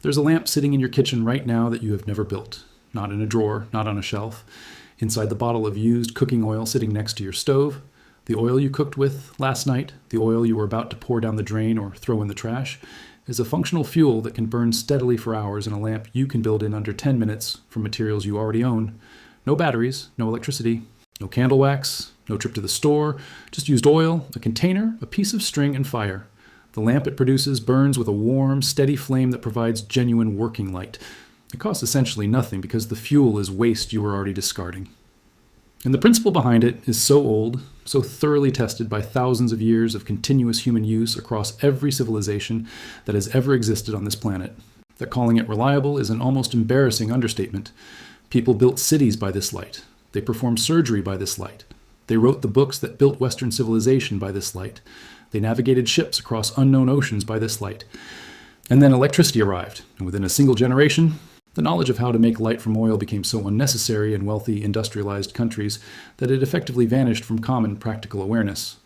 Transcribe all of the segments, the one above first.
There's a lamp sitting in your kitchen right now that you have never built. Not in a drawer, not on a shelf. Inside the bottle of used cooking oil sitting next to your stove, the oil you cooked with last night, the oil you were about to pour down the drain or throw in the trash, is a functional fuel that can burn steadily for hours in a lamp you can build in under 10 minutes from materials you already own. No batteries, no electricity, no candle wax, no trip to the store, just used oil, a container, a piece of string, and fire. The lamp it produces burns with a warm, steady flame that provides genuine working light. It costs essentially nothing because the fuel is waste you were already discarding. And the principle behind it is so old, so thoroughly tested by thousands of years of continuous human use across every civilization that has ever existed on this planet, that calling it reliable is an almost embarrassing understatement. People built cities by this light. They performed surgery by this light. They wrote the books that built Western civilization by this light. They navigated ships across unknown oceans by this light. And then electricity arrived, and within a single generation, the knowledge of how to make light from oil became so unnecessary in wealthy, industrialized countries that it effectively vanished from common practical awareness.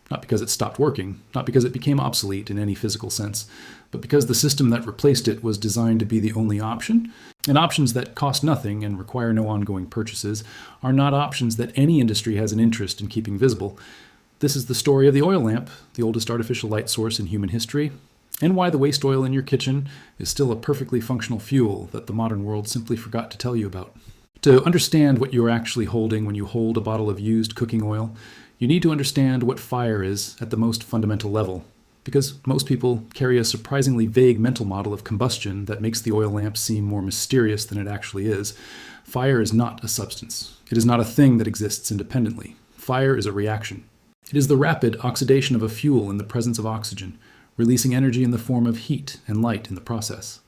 Not because it stopped working, not because it became obsolete in any physical sense, but because the system that replaced it was designed to be the only option, and options that cost nothing and require no ongoing purchases are not options that any industry has an interest in keeping visible. This is the story of the oil lamp, the oldest artificial light source in human history, and why the waste oil in your kitchen is still a perfectly functional fuel that the modern world simply forgot to tell you about. To understand what you're actually holding when you hold a bottle of used cooking oil, you need to understand what fire is at the most fundamental level, because most people carry a surprisingly vague mental model of combustion that makes the oil lamp seem more mysterious than it actually is. Fire is not a substance. It is not a thing that exists independently. Fire is a reaction. It is the rapid oxidation of a fuel in the presence of oxygen, releasing energy in the form of heat and light in the process.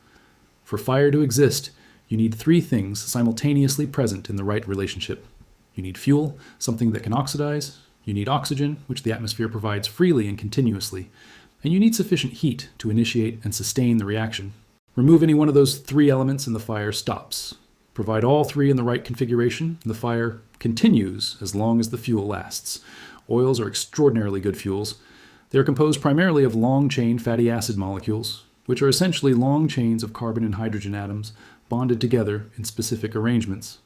For fire to exist, you need three things simultaneously present in the right relationship. You need fuel, something that can oxidize. You need oxygen, which the atmosphere provides freely and continuously. And you need sufficient heat to initiate and sustain the reaction. Remove any one of those three elements and the fire stops. Provide all three in the right configuration, and the fire continues as long as the fuel lasts. Oils are extraordinarily good fuels. They are composed primarily of long-chain fatty acid molecules, which are essentially long chains of carbon and hydrogen atoms bonded together in specific arrangements.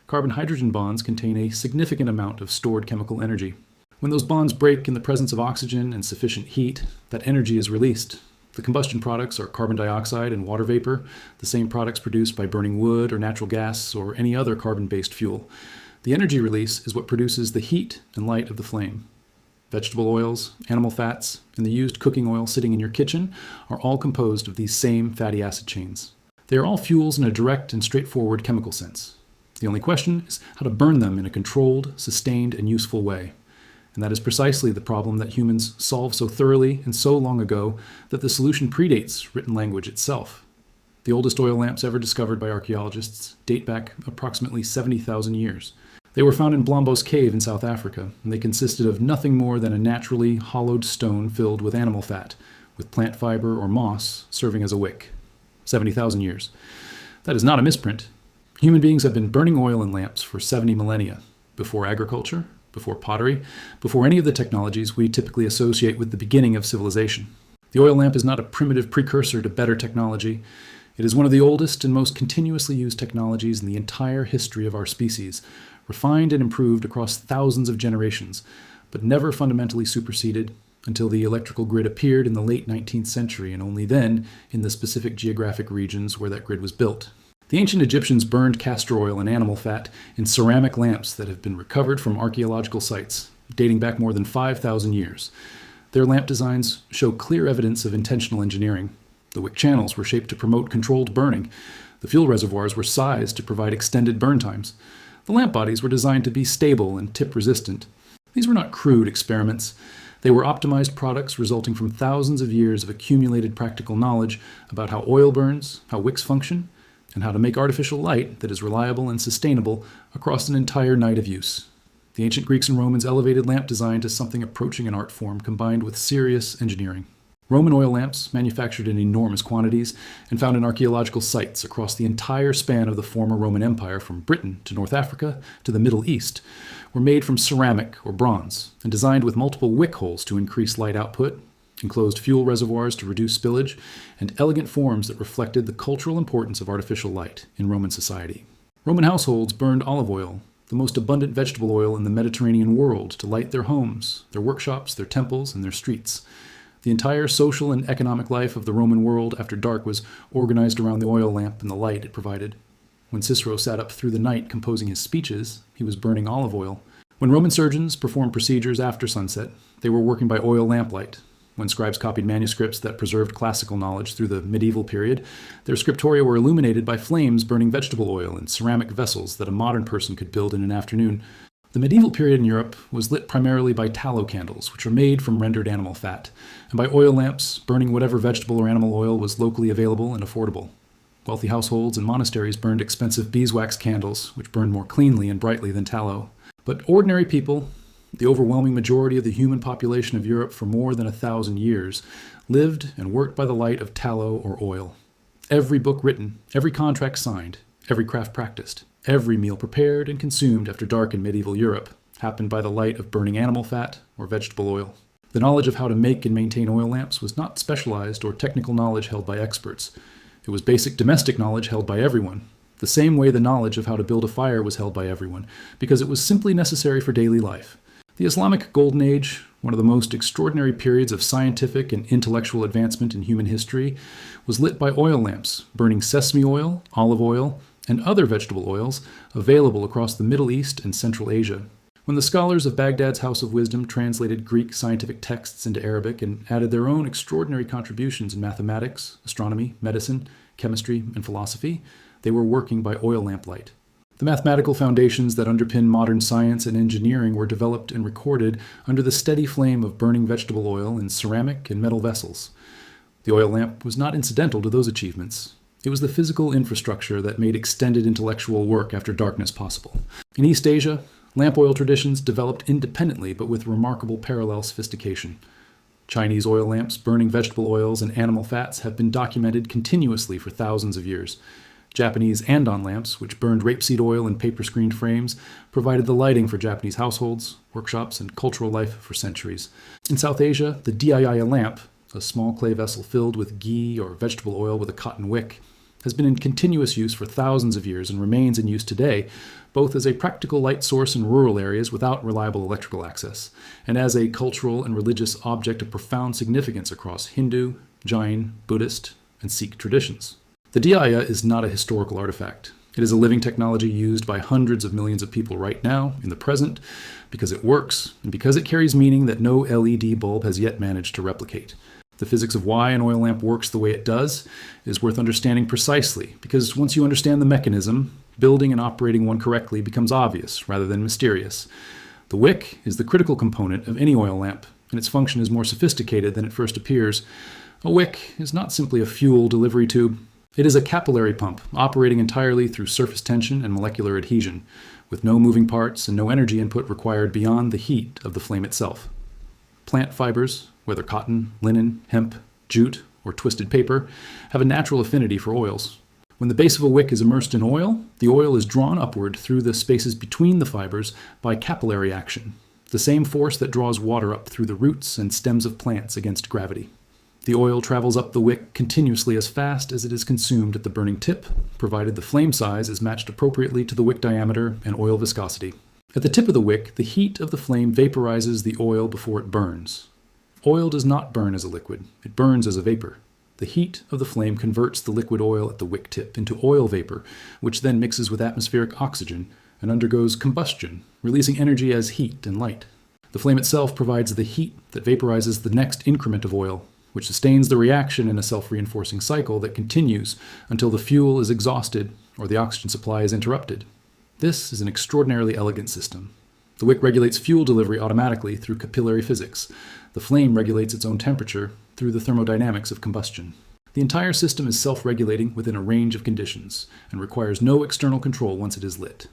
Carbon-hydrogen bonds contain a significant amount of stored chemical energy. When those bonds break in the presence of oxygen and sufficient heat, that energy is released. The combustion products are carbon dioxide and water vapor, the same products produced by burning wood or natural gas or any other carbon-based fuel. The energy release is what produces the heat and light of the flame. Vegetable oils, animal fats, and the used cooking oil sitting in your kitchen are all composed of these same fatty acid chains. They are all fuels in a direct and straightforward chemical sense. The only question is how to burn them in a controlled, sustained, and useful way. And that is precisely the problem that humans solved so thoroughly and so long ago that the solution predates written language itself. The oldest oil lamps ever discovered by archaeologists date back approximately 70,000 years. They were found in Blombos Cave in South Africa, and they consisted of nothing more than a naturally hollowed stone filled with animal fat, with plant fiber or moss serving as a wick. 70,000 years. That is not a misprint. Human beings have been burning oil in lamps for 70 millennia, before agriculture, before pottery, before any of the technologies we typically associate with the beginning of civilization. The oil lamp is not a primitive precursor to better technology. It is one of the oldest and most continuously used technologies in the entire history of our species, refined and improved across thousands of generations, but never fundamentally superseded until the electrical grid appeared in the late 19th century, and only then in the specific geographic regions where that grid was built. The ancient Egyptians burned castor oil and animal fat in ceramic lamps that have been recovered from archaeological sites, dating back more than 5,000 years. Their lamp designs show clear evidence of intentional engineering. The wick channels were shaped to promote controlled burning. The fuel reservoirs were sized to provide extended burn times. The lamp bodies were designed to be stable and tip-resistant. These were not crude experiments. They were optimized products resulting from thousands of years of accumulated practical knowledge about how oil burns, how wicks function, and how to make artificial light that is reliable and sustainable across an entire night of use. The ancient Greeks and Romans elevated lamp design to something approaching an art form combined with serious engineering. Roman oil lamps, manufactured in enormous quantities and found in archaeological sites across the entire span of the former Roman Empire from Britain to North Africa to the Middle East, were made from ceramic or bronze and designed with multiple wick holes to increase light output, enclosed fuel reservoirs to reduce spillage, and elegant forms that reflected the cultural importance of artificial light in Roman society. Roman households burned olive oil, the most abundant vegetable oil in the Mediterranean world, to light their homes, their workshops, their temples, and their streets. The entire social and economic life of the Roman world after dark was organized around the oil lamp and the light it provided. When Cicero sat up through the night composing his speeches, he was burning olive oil. When Roman surgeons performed procedures after sunset, they were working by oil lamplight. When scribes copied manuscripts that preserved classical knowledge through the medieval period, their scriptoria were illuminated by flames burning vegetable oil in ceramic vessels that a modern person could build in an afternoon. The medieval period in Europe was lit primarily by tallow candles, which were made from rendered animal fat, and by oil lamps burning whatever vegetable or animal oil was locally available and affordable. Wealthy households and monasteries burned expensive beeswax candles, which burned more cleanly and brightly than tallow. But ordinary people, the overwhelming majority of the human population of Europe for more than 1,000 years, lived and worked by the light of tallow or oil. Every book written, every contract signed, every craft practiced, every meal prepared and consumed after dark in medieval Europe happened by the light of burning animal fat or vegetable oil. The knowledge of how to make and maintain oil lamps was not specialized or technical knowledge held by experts. It was basic domestic knowledge held by everyone, the same way the knowledge of how to build a fire was held by everyone, because it was simply necessary for daily life. The Islamic Golden Age, one of the most extraordinary periods of scientific and intellectual advancement in human history, was lit by oil lamps, burning sesame oil, olive oil, and other vegetable oils available across the Middle East and Central Asia. When the scholars of Baghdad's House of Wisdom translated Greek scientific texts into Arabic and added their own extraordinary contributions in mathematics, astronomy, medicine, chemistry, and philosophy, they were working by oil lamplight. The mathematical foundations that underpin modern science and engineering were developed and recorded under the steady flame of burning vegetable oil in ceramic and metal vessels. The oil lamp was not incidental to those achievements. It was the physical infrastructure that made extended intellectual work after darkness possible. In East Asia, lamp oil traditions developed independently but with remarkable parallel sophistication. Chinese oil lamps burning vegetable oils and animal fats have been documented continuously for thousands of years. Japanese andon lamps, which burned rapeseed oil in paper-screened frames, provided the lighting for Japanese households, workshops, and cultural life for centuries. In South Asia, the diaya lamp, a small clay vessel filled with ghee or vegetable oil with a cotton wick, has been in continuous use for thousands of years and remains in use today, both as a practical light source in rural areas without reliable electrical access, and as a cultural and religious object of profound significance across Hindu, Jain, Buddhist, and Sikh traditions. The diaya is not a historical artifact. It is a living technology used by hundreds of millions of people right now, in the present, because it works, and because it carries meaning that no LED bulb has yet managed to replicate. The physics of why an oil lamp works the way it does is worth understanding precisely, because once you understand the mechanism, building and operating one correctly becomes obvious rather than mysterious. The wick is the critical component of any oil lamp, and its function is more sophisticated than it first appears. A wick is not simply a fuel delivery tube. It is a capillary pump, operating entirely through surface tension and molecular adhesion, with no moving parts and no energy input required beyond the heat of the flame itself. Plant fibers, whether cotton, linen, hemp, jute, or twisted paper, have a natural affinity for oils. When the base of a wick is immersed in oil, the oil is drawn upward through the spaces between the fibers by capillary action, the same force that draws water up through the roots and stems of plants against gravity. The oil travels up the wick continuously as fast as it is consumed at the burning tip, provided the flame size is matched appropriately to the wick diameter and oil viscosity. At the tip of the wick, the heat of the flame vaporizes the oil before it burns. Oil does not burn as a liquid, it burns as a vapor. The heat of the flame converts the liquid oil at the wick tip into oil vapor, which then mixes with atmospheric oxygen and undergoes combustion, releasing energy as heat and light. The flame itself provides the heat that vaporizes the next increment of oil, which sustains the reaction in a self-reinforcing cycle that continues until the fuel is exhausted or the oxygen supply is interrupted. This is an extraordinarily elegant system. The wick regulates fuel delivery automatically through capillary physics. The flame regulates its own temperature through the thermodynamics of combustion. The entire system is self-regulating within a range of conditions and requires no external control once it is lit.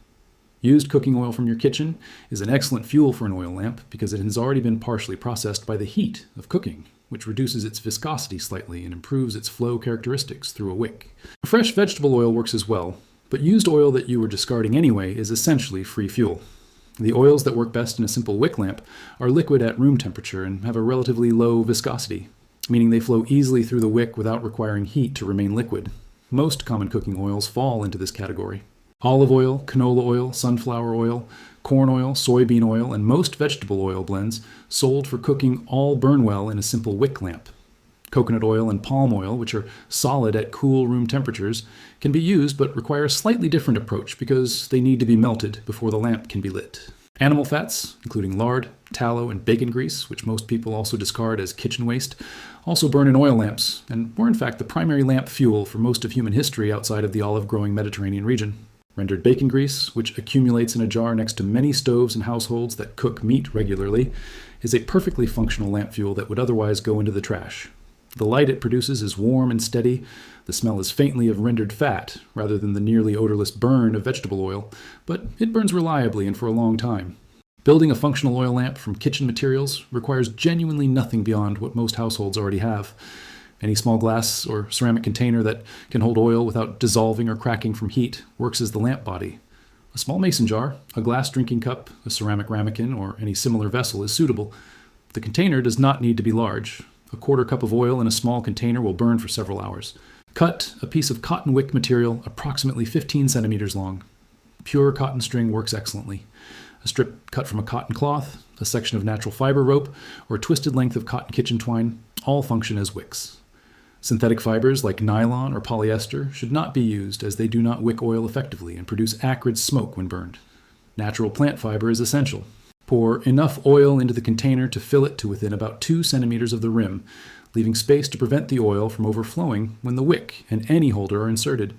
Used cooking oil from your kitchen is an excellent fuel for an oil lamp because it has already been partially processed by the heat of cooking, which reduces its viscosity slightly and improves its flow characteristics through a wick. Fresh vegetable oil works as well, but used oil that you were discarding anyway is essentially free fuel. The oils that work best in a simple wick lamp are liquid at room temperature and have a relatively low viscosity, meaning they flow easily through the wick without requiring heat to remain liquid. Most common cooking oils fall into this category. Olive oil, canola oil, sunflower oil, corn oil, soybean oil, and most vegetable oil blends sold for cooking all burn well in a simple wick lamp. Coconut oil and palm oil, which are solid at cool room temperatures, can be used but require a slightly different approach because they need to be melted before the lamp can be lit. Animal fats, including lard, tallow, and bacon grease, which most people also discard as kitchen waste, also burn in oil lamps and were in fact the primary lamp fuel for most of human history outside of the olive-growing Mediterranean region. Rendered bacon grease, which accumulates in a jar next to many stoves and households that cook meat regularly, is a perfectly functional lamp fuel that would otherwise go into the trash. The light it produces is warm and steady. The smell is faintly of rendered fat, rather than the nearly odorless burn of vegetable oil, but it burns reliably and for a long time. Building a functional oil lamp from kitchen materials requires genuinely nothing beyond what most households already have. Any small glass or ceramic container that can hold oil without dissolving or cracking from heat works as the lamp body. A small mason jar, a glass drinking cup, a ceramic ramekin, or any similar vessel is suitable. The container does not need to be large. A quarter cup of oil in a small container will burn for several hours. Cut a piece of cotton wick material approximately 15 centimeters long. Pure cotton string works excellently. A strip cut from a cotton cloth, a section of natural fiber rope, or a twisted length of cotton kitchen twine all function as wicks. Synthetic fibers like nylon or polyester should not be used as they do not wick oil effectively and produce acrid smoke when burned. Natural plant fiber is essential. Pour enough oil into the container to fill it to within about 2 centimeters of the rim, leaving space to prevent the oil from overflowing when the wick and any holder are inserted.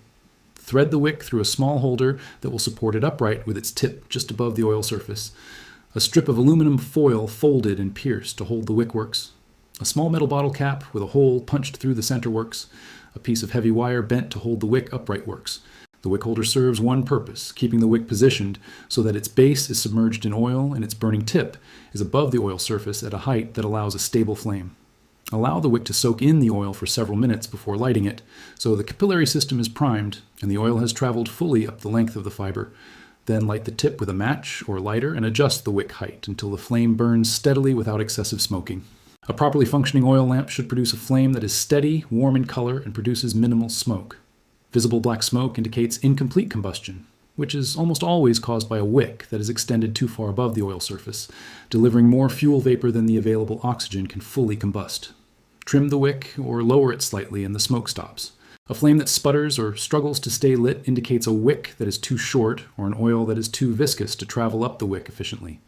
Thread the wick through a small holder that will support it upright with its tip just above the oil surface. A strip of aluminum foil folded and pierced to hold the wick works. A small metal bottle cap with a hole punched through the center works. A piece of heavy wire bent to hold the wick upright works. The wick holder serves one purpose, keeping the wick positioned so that its base is submerged in oil and its burning tip is above the oil surface at a height that allows a stable flame. Allow the wick to soak in the oil for several minutes before lighting it, so the capillary system is primed and the oil has traveled fully up the length of the fiber. Then light the tip with a match or lighter and adjust the wick height until the flame burns steadily without excessive smoking. A properly functioning oil lamp should produce a flame that is steady, warm in color, and produces minimal smoke. Visible black smoke indicates incomplete combustion, which is almost always caused by a wick that is extended too far above the oil surface, delivering more fuel vapor than the available oxygen can fully combust. Trim the wick or lower it slightly and the smoke stops. A flame that sputters or struggles to stay lit indicates a wick that is too short or an oil that is too viscous to travel up the wick efficiently.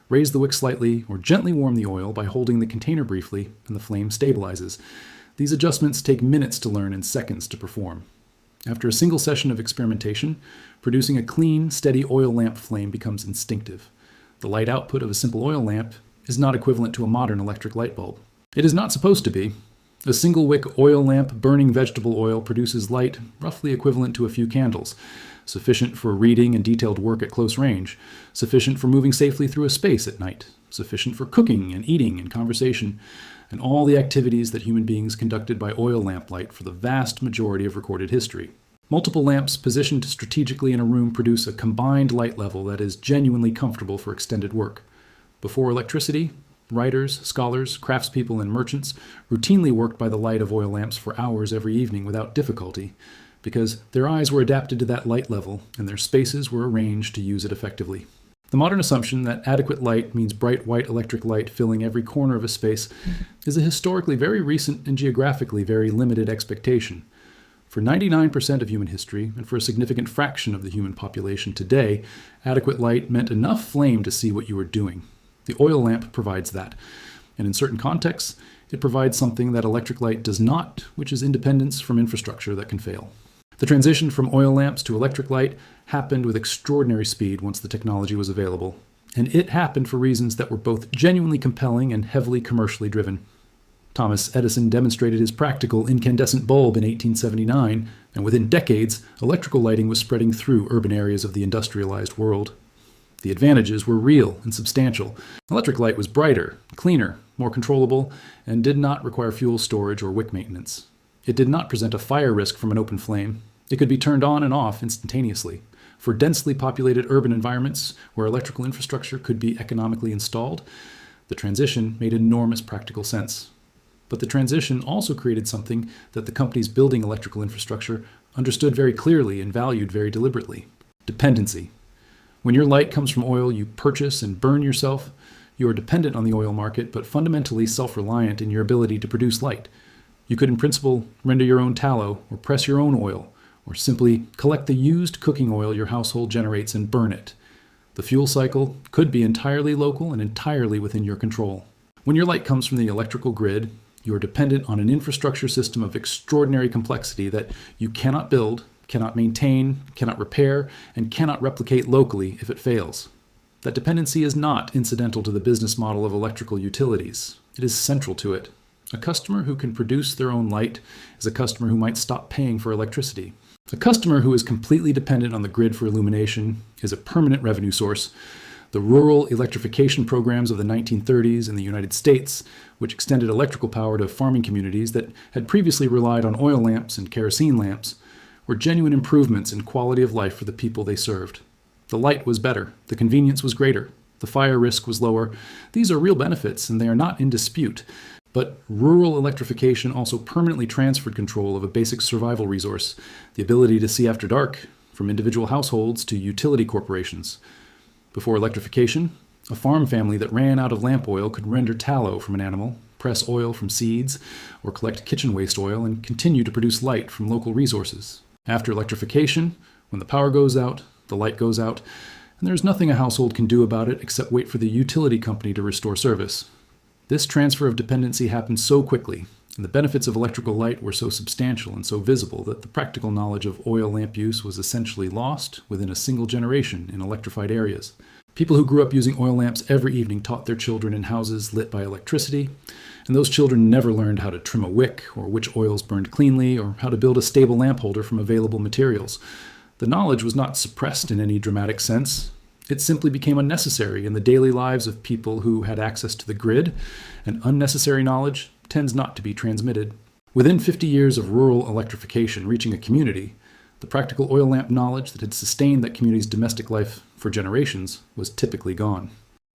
Raise the wick slightly or gently warm the oil by holding the container briefly and the flame stabilizes. These adjustments take minutes to learn and seconds to perform. After a single session of experimentation, producing a clean, steady oil lamp flame becomes instinctive. The light output of a simple oil lamp is not equivalent to a modern electric light bulb. It is not supposed to be. A single wick oil lamp burning vegetable oil produces light roughly equivalent to a few candles, sufficient for reading and detailed work at close range, sufficient for moving safely through a space at night, sufficient for cooking and eating and conversation, and all the activities that human beings conducted by oil lamp light for the vast majority of recorded history. Multiple lamps positioned strategically in a room produce a combined light level that is genuinely comfortable for extended work. Before electricity, writers, scholars, craftspeople, and merchants routinely worked by the light of oil lamps for hours every evening without difficulty, because their eyes were adapted to that light level and their spaces were arranged to use it effectively. The modern assumption that adequate light means bright white electric light filling every corner of a space is a historically very recent and geographically very limited expectation. For 99% of human history, and for a significant fraction of the human population today, adequate light meant enough flame to see what you were doing. The oil lamp provides that, and in certain contexts, it provides something that electric light does not, which is independence from infrastructure that can fail. The transition from oil lamps to electric light happened with extraordinary speed once the technology was available, and it happened for reasons that were both genuinely compelling and heavily commercially driven. Thomas Edison demonstrated his practical incandescent bulb in 1879, and within decades, electrical lighting was spreading through urban areas of the industrialized world. The advantages were real and substantial. Electric light was brighter, cleaner, more controllable, and did not require fuel storage or wick maintenance. It did not present a fire risk from an open flame. It could be turned on and off instantaneously. For densely populated urban environments where electrical infrastructure could be economically installed, the transition made enormous practical sense. But the transition also created something that the companies building electrical infrastructure understood very clearly and valued very deliberately: dependency. When your light comes from oil you purchase and burn yourself, you are dependent on the oil market, but fundamentally self-reliant in your ability to produce light. You could, in principle, render your own tallow, or press your own oil, or simply collect the used cooking oil your household generates and burn it. The fuel cycle could be entirely local and entirely within your control. When your light comes from the electrical grid, you are dependent on an infrastructure system of extraordinary complexity that you cannot build, cannot maintain, cannot repair, and cannot replicate locally if it fails. That dependency is not incidental to the business model of electrical utilities. It is central to it. A customer who can produce their own light is a customer who might stop paying for electricity. A customer who is completely dependent on the grid for illumination is a permanent revenue source. The rural electrification programs of the 1930s in the United States, which extended electrical power to farming communities that had previously relied on oil lamps and kerosene lamps, were genuine improvements in quality of life for the people they served. The light was better, the convenience was greater, the fire risk was lower. These are real benefits, and they are not in dispute. But rural electrification also permanently transferred control of a basic survival resource, the ability to see after dark, from individual households to utility corporations. Before electrification, a farm family that ran out of lamp oil could render tallow from an animal, press oil from seeds, or collect kitchen waste oil and continue to produce light from local resources. After electrification, when the power goes out, the light goes out, and there's nothing a household can do about it except wait for the utility company to restore service. This transfer of dependency happened so quickly, and the benefits of electrical light were so substantial and so visible that the practical knowledge of oil lamp use was essentially lost within a single generation in electrified areas. People who grew up using oil lamps every evening taught their children in houses lit by electricity, and those children never learned how to trim a wick, or which oils burned cleanly, or how to build a stable lamp holder from available materials. The knowledge was not suppressed in any dramatic sense. It simply became unnecessary in the daily lives of people who had access to the grid, and unnecessary knowledge tends not to be transmitted. Within 50 years of rural electrification reaching a community, the practical oil lamp knowledge that had sustained that community's domestic life for generations was typically gone.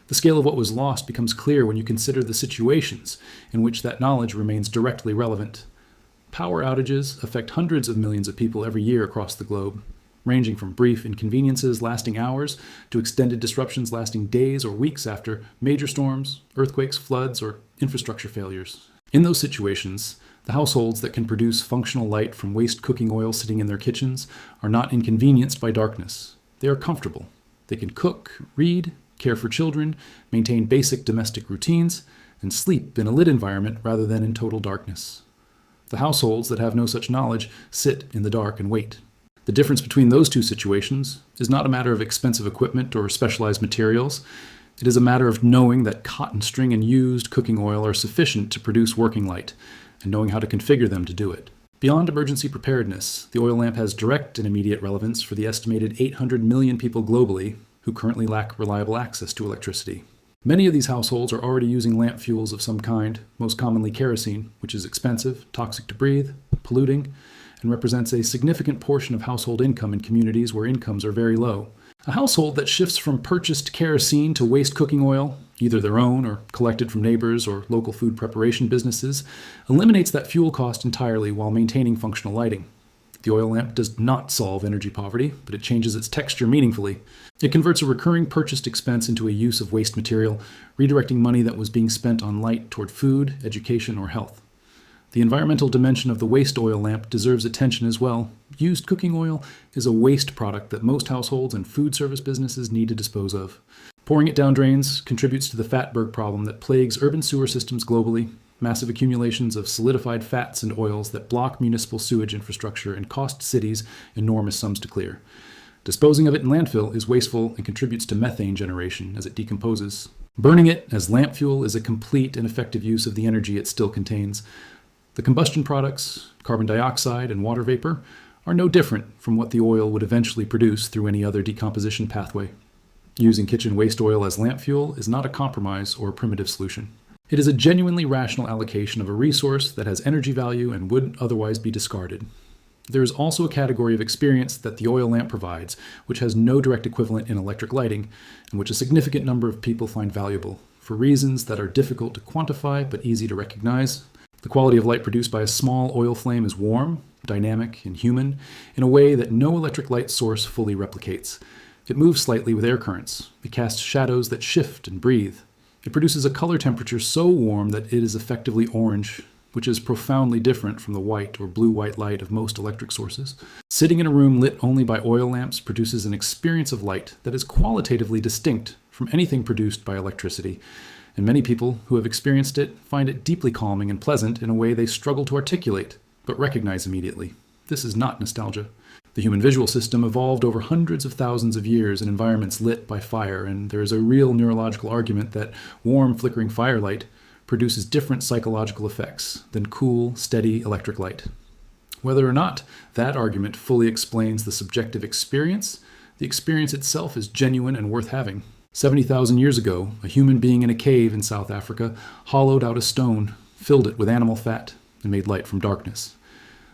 The scale of what was lost becomes clear when you consider the situations in which that knowledge remains directly relevant. Power outages affect hundreds of millions of people every year across the globe, ranging from brief inconveniences lasting hours to extended disruptions lasting days or weeks after major storms, earthquakes, floods, or infrastructure failures. In those situations, the households that can produce functional light from waste cooking oil sitting in their kitchens are not inconvenienced by darkness. They are comfortable. They can cook, read, care for children, maintain basic domestic routines, and sleep in a lit environment rather than in total darkness. The households that have no such knowledge sit in the dark and wait. The difference between those two situations is not a matter of expensive equipment or specialized materials. It is a matter of knowing that cotton string and used cooking oil are sufficient to produce working light, and knowing how to configure them to do it. Beyond emergency preparedness, the oil lamp has direct and immediate relevance for the estimated 800 million people globally who currently lack reliable access to electricity. Many of these households are already using lamp fuels of some kind, most commonly kerosene, which is expensive, toxic to breathe, polluting, and represents a significant portion of household income in communities where incomes are very low. A household that shifts from purchased kerosene to waste cooking oil, either their own or collected from neighbors or local food preparation businesses, eliminates that fuel cost entirely while maintaining functional lighting. The oil lamp does not solve energy poverty, but it changes its texture meaningfully. It converts a recurring purchased expense into a use of waste material, redirecting money that was being spent on light toward food, education, or health. The environmental dimension of the waste oil lamp deserves attention as well. Used cooking oil is a waste product that most households and food service businesses need to dispose of. Pouring it down drains contributes to the fatberg problem that plagues urban sewer systems globally, massive accumulations of solidified fats and oils that block municipal sewage infrastructure and cost cities enormous sums to clear. Disposing of it in landfill is wasteful and contributes to methane generation as it decomposes. Burning it as lamp fuel is a complete and effective use of the energy it still contains. The combustion products, carbon dioxide and water vapor, are no different from what the oil would eventually produce through any other decomposition pathway. Using kitchen waste oil as lamp fuel is not a compromise or a primitive solution. It is a genuinely rational allocation of a resource that has energy value and would otherwise be discarded. There is also a category of experience that the oil lamp provides, which has no direct equivalent in electric lighting, and which a significant number of people find valuable, for reasons that are difficult to quantify but easy to recognize. The quality of light produced by a small oil flame is warm, dynamic, and human, in a way that no electric light source fully replicates. It moves slightly with air currents. It casts shadows that shift and breathe. It produces a color temperature so warm that it is effectively orange, which is profoundly different from the white or blue-white light of most electric sources. Sitting in a room lit only by oil lamps produces an experience of light that is qualitatively distinct from anything produced by electricity, and many people who have experienced it find it deeply calming and pleasant in a way they struggle to articulate, but recognize immediately. This is not nostalgia. The human visual system evolved over hundreds of thousands of years in environments lit by fire, and there is a real neurological argument that warm, flickering firelight produces different psychological effects than cool, steady electric light. Whether or not that argument fully explains the subjective experience, the experience itself is genuine and worth having. 70,000 years ago, a human being in a cave in South Africa hollowed out a stone, filled it with animal fat, and made light from darkness.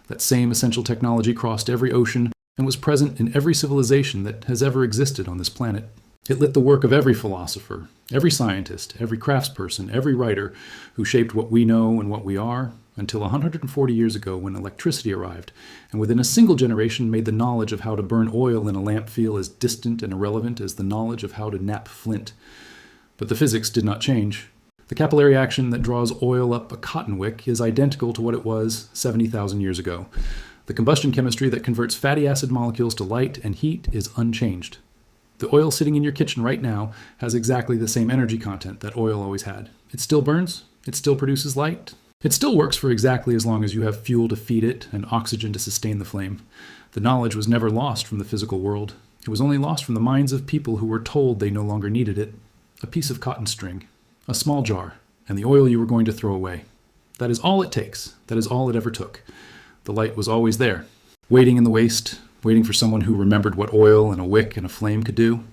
That same essential technology crossed every ocean and was present in every civilization that has ever existed on this planet. It lit the work of every philosopher, every scientist, every craftsperson, every writer who shaped what we know and what we are, until 140 years ago when electricity arrived, and within a single generation made the knowledge of how to burn oil in a lamp feel as distant and irrelevant as the knowledge of how to knap flint. But the physics did not change. The capillary action that draws oil up a cotton wick is identical to what it was 70,000 years ago. The combustion chemistry that converts fatty acid molecules to light and heat is unchanged. The oil sitting in your kitchen right now has exactly the same energy content that oil always had. It still burns. It still produces light. It still works for exactly as long as you have fuel to feed it and oxygen to sustain the flame. The knowledge was never lost from the physical world. It was only lost from the minds of people who were told they no longer needed it. A piece of cotton string, a small jar, and the oil you were going to throw away. That is all it takes. That is all it ever took. The light was always there, waiting in the waste, waiting for someone who remembered what oil and a wick and a flame could do.